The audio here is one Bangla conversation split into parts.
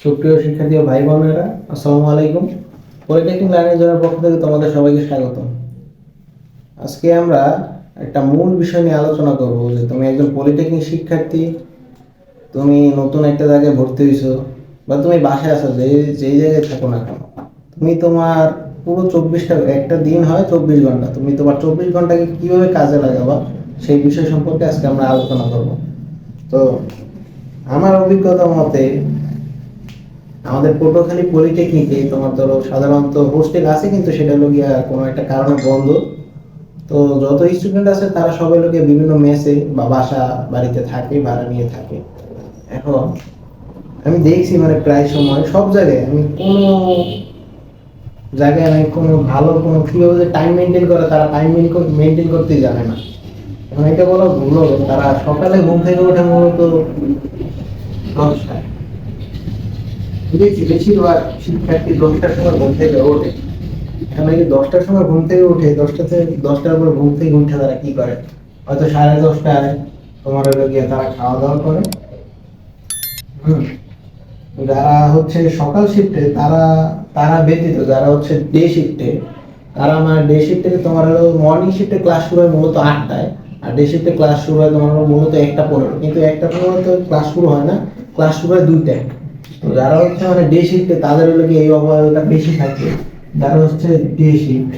সুপ্রিয় শিক্ষার্থী ও ভাই বোনেরা, আসসালামু আলাইকুম। পলিটেকনিক লার্নিং জোনের পক্ষ থেকে তোমাদের সবাইকে স্বাগত। আজকে আমরা একটা মূল বিষয় নিয়ে আলোচনা করব যে তুমি একজন পলিটেকনিক শিক্ষার্থী, তুমি নতুন একটা জায়গায় ভর্তি হয়েছো বা তুমি বাসায় আছো, যেই জায়গায় থাকো না কেন, তুমি তোমার পুরো 24টা, একটা দিন হয় 24 ঘন্টা, তুমি তোমার 24 ঘন্টাকে কিভাবে কাজে লাগাবা সেই বিষয় সম্পর্কে আজকে আমরা আলোচনা করব। তো আমার অভিজ্ঞতা মতে আমাদের পটুয়াখালী পলিটেকনিকে তোমার ধরো সাধারণত হোস্টেল আছে, কিন্তু সেটা হলো গিয়া কোনো একটা কারণে বন্ধ। তো যত স্টুডেন্ট আছে তারা সবাই লোকে বিভিন্ন মেসে বা বাসা বাড়িতে থাকে, ভাড়া নিয়ে থাকে। এখন আমি দেখছি মানে প্রায় সময় সব জায়গায় আমি কোনো ভালো কোনো কিভাবে টাইম মেনটেন করে, তারা টাইম মেনটেন করতেই জানে না। এখন এটা বলা ভুল হবে, তারা সকালে ঘুম থেকে ওঠে মূলত 10টায়। দেখছি বেশিরভাগ শিক্ষার্থী 10টার সময় ঘুম থেকে ওঠে। এখন এই যে 10টার সময় ঘুম থেকে উঠে, 10টার পর ঘুম থেকে উঠে তারা কি করে, হয়তো 10:30টায় তোমার হলো গিয়ে তারা খাওয়া দাওয়া করে। হুম যারা হচ্ছে সকাল শিফটে, তারা তারা ব্যতীত যারা হচ্ছে ডে শিফটে, তারা আমার ডে শিফটে তোমার হলো মর্নিং শিফটে ক্লাস শুরু হয় মূলত 8টায়, আর ডে শিফটে ক্লাস শুরু হয় তোমার হলো মূলত 1টা 15, কিন্তু 1টা 15 তো ক্লাস শুরু হয় না, ক্লাস শুরু হয় 2টায়। তো যারা হচ্ছে মানে ডে শিফটে তাদের হলো কি এই অবহেলাটা বেশি থাকে। যারা হচ্ছে ডে শিফট,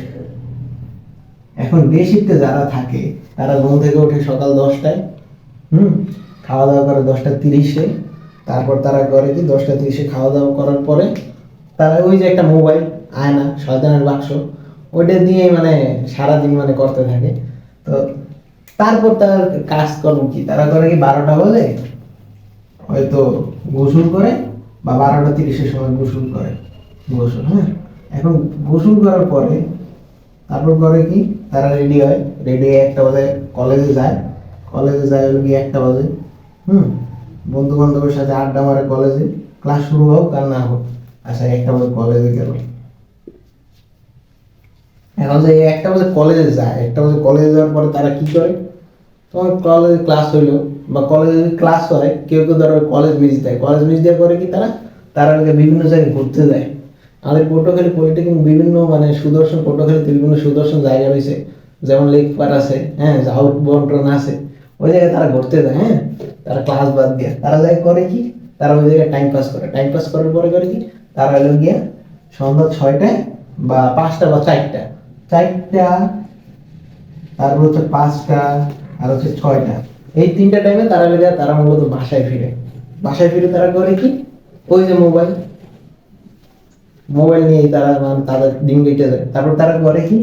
এখন ডে শিফটে যারা থাকে তারা ঘুম থেকে ওঠে সকাল 10টায়। হুম খাওয়া দাওয়া করে 10টা 30-এ। তারপর তারা করে কি 10টা 30-এ খাওয়া দাওয়া করার পরে তারা ওই যে একটা মোবাইল, আয়না, শয়তানের বাক্স, ওইটা দিয়ে মানে সারাদিন মানে করতে থাকে। তো তারপর তার কাজকর্ম কি, তারা করে কি 12টা বাজে হয়তো গোসল করে, বা 12টা 30-এর সময় গোসল করে। গোসল, হ্যাঁ, এখন গোসল করার পরে তারপর করে কি, তারা রেডি হয়, রেডি হয়ে 1টা বাজে কলেজে যায় হলো কি 1টা বাজে। বন্ধু বান্ধবের সাথে আড্ডা মারে কলেজে, ক্লাস শুরু হোক আর না হোক, আচ্ছা 1টা বাজে কলেজে গেল। এখন যে 1টা বাজে কলেজে যায়, 1টা বাজে কলেজে যাওয়ার পরে তারা কি করে, তোমার কলেজে ক্লাস হইলো বা কলেজে যদি ক্লাস হয়, কেউ কেউ ধরো কলেজ মিস দেয়, কলেজ মিস দেওয়ার পরে কি তারা তারা বিভিন্ন জায়গায় ঘুরতে যায়। আমাদের পটুয়াখালী পলিটেকনিক বিভিন্ন মানে পটুয়াখালীতে বিভিন্ন সুদর্শন জায়গা রয়েছে, যেমন লেক পার্ক আছে, হ্যাঁ, আউট বন্টন আছে, ওই জায়গায় তারা ঘুরতে যায়। হ্যাঁ, তারা ক্লাস বাদ দিয়ে তারা যায় করে কি, তারা ওই জায়গায় টাইম পাস করে, টাইম পাস করার পরে করে কি, তারা হলো গিয়া সন্ধ্যা 6টায় বা 5টা বা 4টা, তারপর হচ্ছে 5টা, আর হচ্ছে 6টা, এই 3টা টাইমে তারা লেগে তারা মূলত বাসায় ফিরে তারা করে কি, ওই যে মোবাইল নিয়ে তারা মানে তাদের দিন কেটে যায়। তারপর তারা করে কি,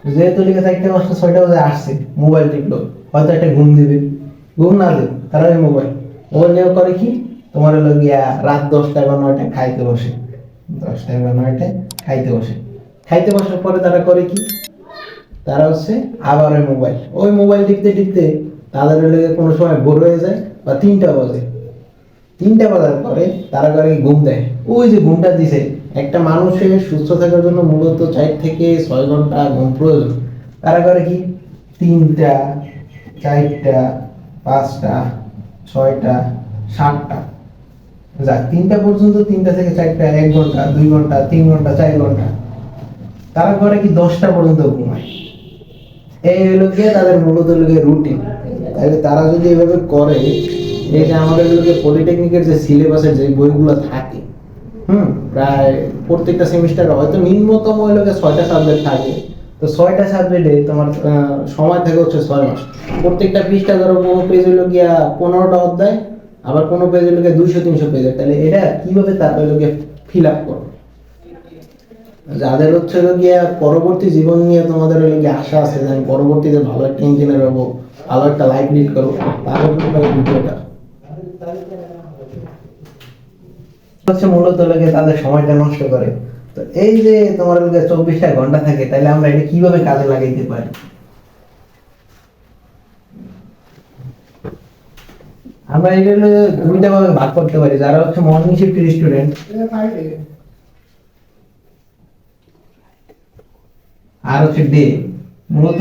যেহেতু লিখে 4টা 5টা 6টা বাজে আসছে, মোবাইল টিপলো, হয়তো একটা ঘুম দিবে, ঘুম না দেবে তারা ওই মোবাইল নিয়ে করে কি, তোমার হলো গিয়া রাত 10টা বা 9টায় খাইতে বসে, 10টা বা 9টায় খাইতে বসার পরে তারা করে কি, তারা হচ্ছে আবার ওই মোবাইল টিপতে টিপতে তাদের হলে কোনো সময় ভোর হয়ে যায় বা 3টা বাজে। 3টা বাজার পরে তারা করে কি, ঘুম দেয়। ওই যে ঘুমটা দিছে, একটা মানুষের সুস্থ থাকার জন্য মূলত 4 থেকে 6 ঘন্টা ঘুম প্রয়োজন। তারা করে কি, 3টা 4টা 5টা 6টা 7টা, যাক 3টা পর্যন্ত, 3টা থেকে 4টা 1 ঘন্টা 2 ঘন্টা 3 ঘন্টা 4 ঘন্টা, তারা করে কি 10টা পর্যন্ত ঘুমায়। এই হলো গিয়ে তাদের মূলত রুটিন। তাহলে তারা যদি এভাবে করে, এই যে আমাদের পলিটেকনিকের যে সিলেবাসের যে বইগুলো থাকে, প্রায় প্রত্যেকটা সেমিস্টারে হয়তো নিম্নতম হলো 6টা সাবজেক্ট থাকে। তো 6টা সাবজেক্টে তোমার সময় থাকে হচ্ছে 6 মাস। প্রত্যেকটা পৃষ্ঠা ধরো কোনো পেজ হলো গিয়া 15টা অধ্যায়, আবার কোনো পেজ হলো গিয়া 200-300 পেজের, তাহলে এটা কিভাবে তারা হলো গিয়া ফিল আপ করবে? যাদের হচ্ছে গিয়া পরবর্তী জীবন নিয়ে তোমাদের হলো গিয়ে আশা আছে যে আমি পরবর্তীতে ভালো একটা ইঞ্জিনিয়ার হবো, ভালো একটা লাইফ লিড করবো, তাদের ভিডিওটা হচ্ছে মূলত লাগে তাদের সময়টা নষ্ট করে। তো এই যে তোমার 24টা ঘন্টা থাকে, তাহলে আমরা এটা কিভাবে কাজে লাগাইতে পারি? আমরা এটা দুইটা ভাবে ভাগ করতে পারি। যারা হচ্ছে মর্নিং শিফটের স্টুডেন্ট আর হচ্ছে ডে, মূলত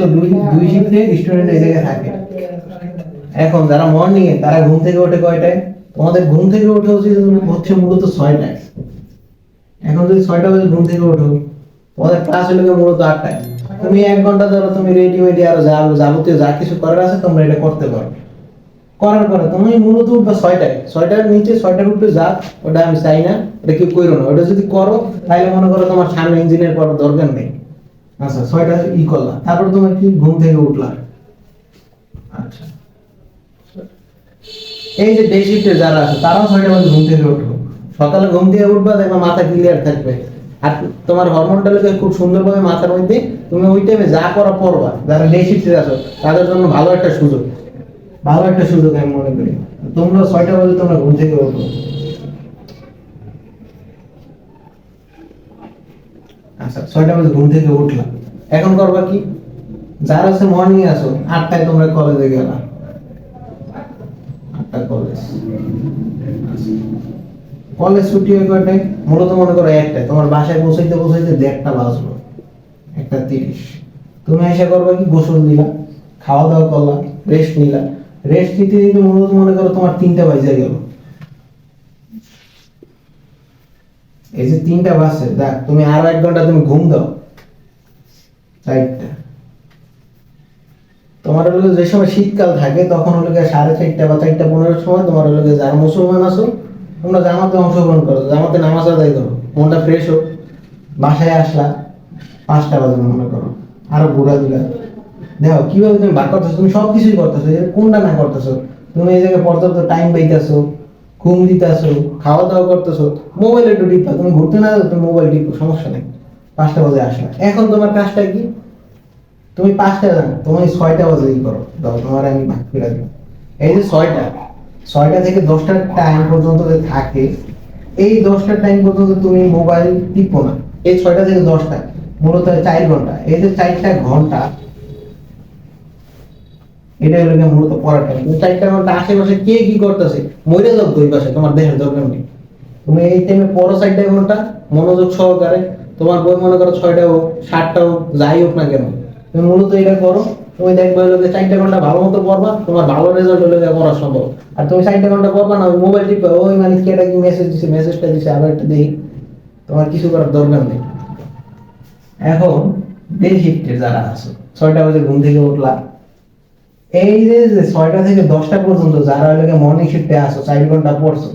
দুই শিফটের স্টুডেন্ট এই জায়গায় থাকে। এখন যারা মর্নিং এ, তারা ঘুম থেকে ওঠে কয়টায়, তোমাদের ঘুম থেকে উঠে উচিত হচ্ছে মূলত 6টায়। এখন যদি 6টা বাজে ঘুম থেকে ওঠো, তোমাদের ক্লাস হলে মূলত 8টায়। তুমি 1 ঘন্টা ধরো তুমি রেডি মেডি আর যাবতীয় যা কিছু করার আছে তোমরা এটা করতে পারো। করার পরে তুমি মূলত উঠবে 6টায়, 6টার নিচে 6টার উপরে যা, ওটা আমি চাই না, এটা কেউ করো না। ওটা যদি করো তাহলে মনে করো তোমার সামনে ইঞ্জিনিয়ার করার দরকার নেই। আচ্ছা 6টা করলা, তারপর তুমি কি ঘুম থেকে উঠলা। আচ্ছা এই যে ডে শিফটে যারা আছে তারাও 6টা বাজে ঘুম থেকে উঠো। সকালে ঘুম থেকে উঠবা, দেখবা মাথা ক্লিয়ার থাকবে, আর তোমার হরমোনটা লোকে খুব সুন্দরভাবে মাথার মধ্যে, তুমি ওই টাইমে যা করা পড়বা। যারা ডে শিফটে আছো তাদের জন্য ভালো একটা সুযোগ, ভালো একটা সুযোগ আমি মনে করি। তোমরা 6টা বাজে তোমরা ঘুম থেকে ওঠো। আচ্ছা 6টা বাজে ঘুম থেকে উঠলাম, এখন করবা কি, যারা আছে মর্নিং আসো 8টায় তোমরা কলেজে গেলা, 8টা কলেজ। কলেজ ছুটি হয় কয়টায়, মূলত মনে করো 1টায়। তোমার বাসায় পৌঁছাইতে পৌঁছাইতে 1টা বাজলো, 1টা 30। তুমি এসে করবা কি, গোসল দিলা, খাওয়া দাওয়া করলা, রেস্ট নিলা। রেস্ট নিতে নিতে মূলত মনে করো তোমার 3টা বাজে গেল। এই যে 3টা বাজছে, দেখ তুমি আরো 1 ঘন্টা তুমি ঘুম দাও, 4টা। তোমার হলো যে সময় শীতকাল থাকে তখন হলো 4:30 বা 4:15 সময় তোমার হলো যারা মুসলমান আছো তোমরা জামাতে অংশগ্রহণ করো, জামাতে নামাজ আদায় করো, মনটা ফ্রেশ হোক। বাসায় আসলা 5টা বাজে মনে করো, আরো ঘোরা দিলা। দেখো কিভাবে তুমি বার করতেছো, তুমি সব কিছুই করতেছো, কোনটা না করতেছো। তুমি এই জায়গায় পর্যাপ্ত টাইম পাইতেছো, ঘুম দিতেছো, খাওয়া দাওয়া করতেছো, মোবাইলে একটু টিপা। তুমি ঘুরতে না যাও, তুমি মোবাইল টিপো, সমস্যা নেই। 5টা বাজে আসলা, এখন তোমার কাজটা কি, তুমি 5টা জানো, তুমি 6টা বাজেই করো। দাও তোমার আমি ভাগ করে দিই। এই যে 6টা থেকে 10টার টাইম পর্যন্ত যে থাকে, এই 10টার টাইম পর্যন্ত তুমি মোবাইল টিপো না। এই 6টা থেকে 10টা মূলত 4 ঘন্টা। এই যে 4টা ঘন্টা, এটা হলো মূলত পড়ার টাইম। তুমি 4টা ঘন্টা আশেপাশে কে কি করতেছে মরে যাও, দুই পাশে তোমার দেহের দরকার নেই। তুমি এই টাইমে পড়ো 4টা ঘন্টা মনোযোগ সহকারে। তোমার বই মনে করো 6টা হোক 7টা হোক যাই হোক না কেন, তুমি মূলত এটা করো। তুমি দেখবে হলো যে 4টা ঘন্টা ভালো মতো পড়বা, তোমার ভালো রেজাল্ট হলে পড়া সম্ভব। আর তুমি 4টা ঘন্টা পড়বা না, ওই মোবাইল টিপবা, ওই মানে কেটা কি মেসেজ দিছে, মেসেজটা দিছে আবার একটা দেই, তোমার কিছু করার দরকার নেই। এখন ডে শিফটে যারা আছে 6টা বাজে ঘুম থেকে উঠলা, এই যে 6টা থেকে 10টা পর্যন্ত যারা হলো মর্নিং শিফটে আসো 4 ঘন্টা পড়ছো,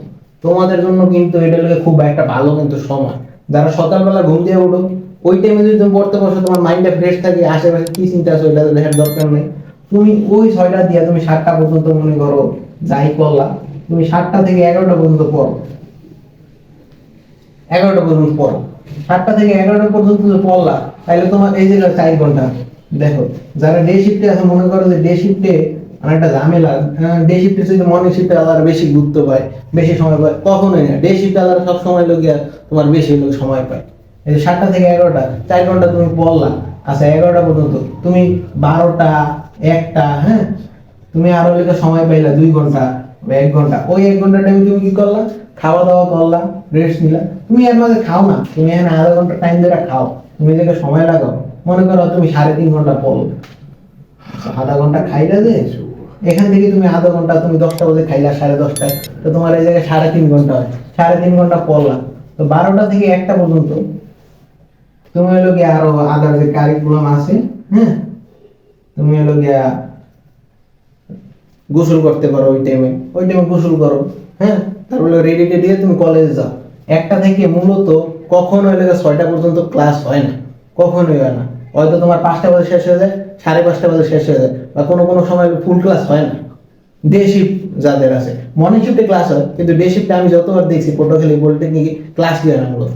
তোমাদের জন্য কিন্তু এটা হলো খুব একটা ভালো কিন্তু সময়। যারা সকালবেলা ঘুম দিয়ে উঠো, ওই টাইমে যদি তুমি পড়তে বসো, তোমার মাইন্ডটা ফ্রেশ থাকে, আশেপাশে কি চিন্তা আছে ওইটা দেখার দরকার নেই। তুমি ওই 6টা দিয়ে তুমি 7টা পর্যন্ত মনে করো যাই করলা, তুমি 7টা থেকে 11টা পর্যন্ত পড়ো, 11টা পর্যন্ত পড়ো। 7টা থেকে 11টা পর্যন্ত যে পড়লা, তাহলে তোমার এই যে 4 ঘন্টা। দেখো যারা ডে শিফটে আছে, মনে করো যে ডে শিফটে অনেকটা ঝামেলা। ডে শিফটে যদি মর্নিং শিফটে আলাদা বেশি গুরুত্ব পায়, বেশি সময় পায়, কখনোই না। ডে শিফটে আলাদা সব সময় লোকে তোমার বেশি লোক সময় পায়। এই 7টা থেকে 11টা 4 ঘন্টা তুমি পড়লা। আচ্ছা 11টা পর্যন্ত তুমি 12টা 1টা, হ্যাঁ, তুমি আরো লেখা সময় পাইলা 2 ঘন্টা বা 1 ঘন্টা। ওই 1 ঘন্টা টাইম তুমি কি করলা, খাওয়া দাওয়া করলা, রেস্ট নিলা। তুমি এর মাঝে খাও না, তুমি এখানে আধা ঘন্টা টাইম ধরে খাও, তুমি এদিকে সময় লাগাও। মনে করো তুমি 3.5 ঘন্টা পড়ো, আধা ঘন্টা খাইলা যে, এখান থেকে তুমি আধা ঘন্টা, তুমি 10টা বাজে খাইলা 10:30টায়, তো তোমার এই জায়গায় 3.5 ঘন্টা হয়। 3.5 ঘন্টা পড়লা, তো 12টা থেকে 1টা পর্যন্ত তুমি হলো গিয়ে আরো আদার যে কারিকুলাম আছে, হ্যাঁ, তুমি হলো গিয়া গোসল করতে পারো। ওই টাইমে গোসল করো, হ্যাঁ, তারপরে রেডি দিয়ে তুমি কলেজে যাও। 1টা থেকে মূলত কখনো হলে 6টা পর্যন্ত ক্লাস হয় না, কখনোই হয় না। হয়তো তোমার 5টা বাজে শেষ হয়ে যায়, 5:30 বাজে শেষ হয়ে যায়, বা কোনো কোনো সময় ফুল ক্লাস হয় না। ডে শিফট যাদের আছে, মর্নিং শিফটে ক্লাস হয়, কিন্তু ডে শিফটে আমি যতবার দেখছি পটুয়াখালী পলিটেকনিকে ক্লাস হয় না মূলত,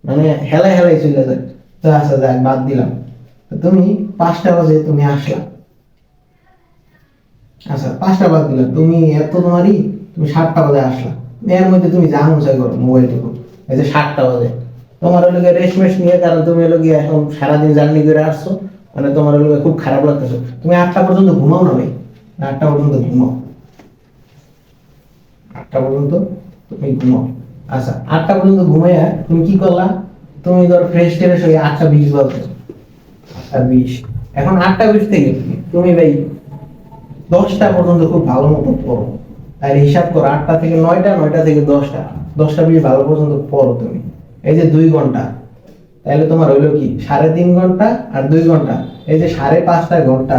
মানে হেলায় হেলায় চলে যায়। তো আচ্ছা যাক, বাদ দিলাম। তো তুমি 5টা বাজে তুমি আসলা, আচ্ছা 5টা বাদ দিলাম, তুমি এত তোমারই, তুমি 7টা বাজে আসলা। এর মধ্যে তুমি যা মন চাই করো, মোবাইল টিপো। এই যে 7টা বাজে তোমার হলো গিয়ে রেস্ট মেস্ট নিয়ে, কারণ তুমি হলো গিয়ে এখন সারাদিন জার্নি করে আসছো, মানে তোমার হলো খুব খারাপ লাগতেছে। তুমি 8টা পর্যন্ত ঘুমাও না ভাই, 8টা পর্যন্ত ঘুমাও, 8টা পর্যন্ত তুমি ঘুমাও। আচ্ছা 8টা পর্যন্ত ঘুমাইয়া তুমি কি করলা, তুমি ধর ফ্রেশ ট্রেশ হয়ে 8:20 বাজে, 8:20। এখন 8:20 থেকে তুমি ভাই 10টা পর্যন্ত খুব ভালো মতো পড়ো, আর হিসাব করো 8টা থেকে 9টা, 9টা থেকে 10টা, 10টা বেশি ভালো পর্যন্ত পড়ো তুমি। এই যে 2 ঘন্টা, তাহলে তোমার হইলো কি 3.5 ঘন্টা আর 2 ঘন্টা, এই যে 5.5 ঘন্টা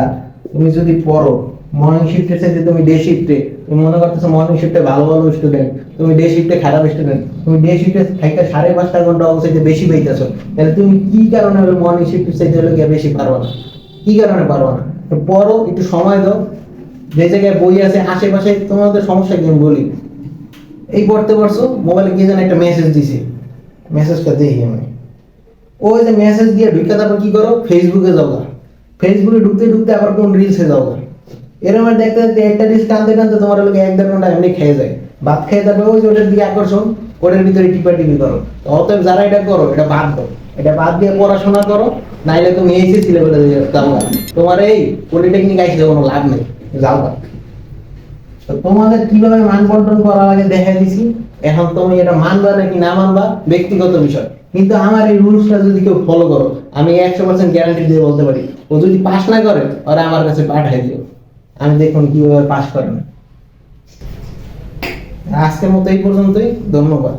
তুমি যদি পড়ো। মর্নিং শিফটে চাইতে তুমি ডে শিফটে, তুমি মনে করতেছো মর্নিং শিফটে ভালো ভালো স্টুডেন্ট, তুমি ডে শিফটে খারাপ স্টুডেন্ট, তুমি ডে শিফটে থেকে 5.5 ঘন্টা অবশ্যই বেশি পাইতেছো, তাহলে তুমি কি কারণে হলো মর্নিং শিফটে চাইতে হলো গিয়ে বেশি পারবা না? কি কারণে পারবা না? তো পড়ো, একটু সময় দাও। যে জায়গায় বই আছে আশেপাশে, তোমাদের সমস্যা কি আমি বলি। এই পড়তে পারছো, মোবাইলে কি যেন একটা মেসেজ দিছে, মেসেজটা দেখি আমি। ওই যে মেসেজ দিয়ে ঢুকে তারপর কি করো, ফেসবুকে যাও। ফেসবুকে ঢুকতে ঢুকতে আবার কোন রিলসে যাও। এরকম দেখতে দেখতে একটা রিলস টানতে টানতে তোমার হলো 1-1.5 ঘন্টা এমনি খেয়ে যায়। ভাত খেয়ে তারপর ওই যে ওটার দিকে আকর্ষণ, ওটার ভিতরে টিপা টিপি করো। তো অতএব যারা এটা করো, এটা বাদ দাও। এটা বাদ দিয়ে পড়াশোনা করো, নাইলে তুমি এইচএসসি লেভেলে যাও না। তোমার এই পলিটেকনিক আইসে কোনো লাভ নেই, যাও না। তো তোমাদের কিভাবে মান বন্টন করা লাগে দেখা দিছি। এখন তুমি এটা মানবা নাকি না মানবা ব্যক্তিগত বিষয়, কিন্তু আমার এই রুলসটা যদি কেউ ফলো করো, আমি 100% গ্যারান্টি দিয়ে বলতে পারি, ও যদি পাস না করে ওরা আমার কাছে পাঠাই দিও, আমি দেখুন কিভাবে পাস করেন। আজকের মতো এই পর্যন্তই, ধন্যবাদ।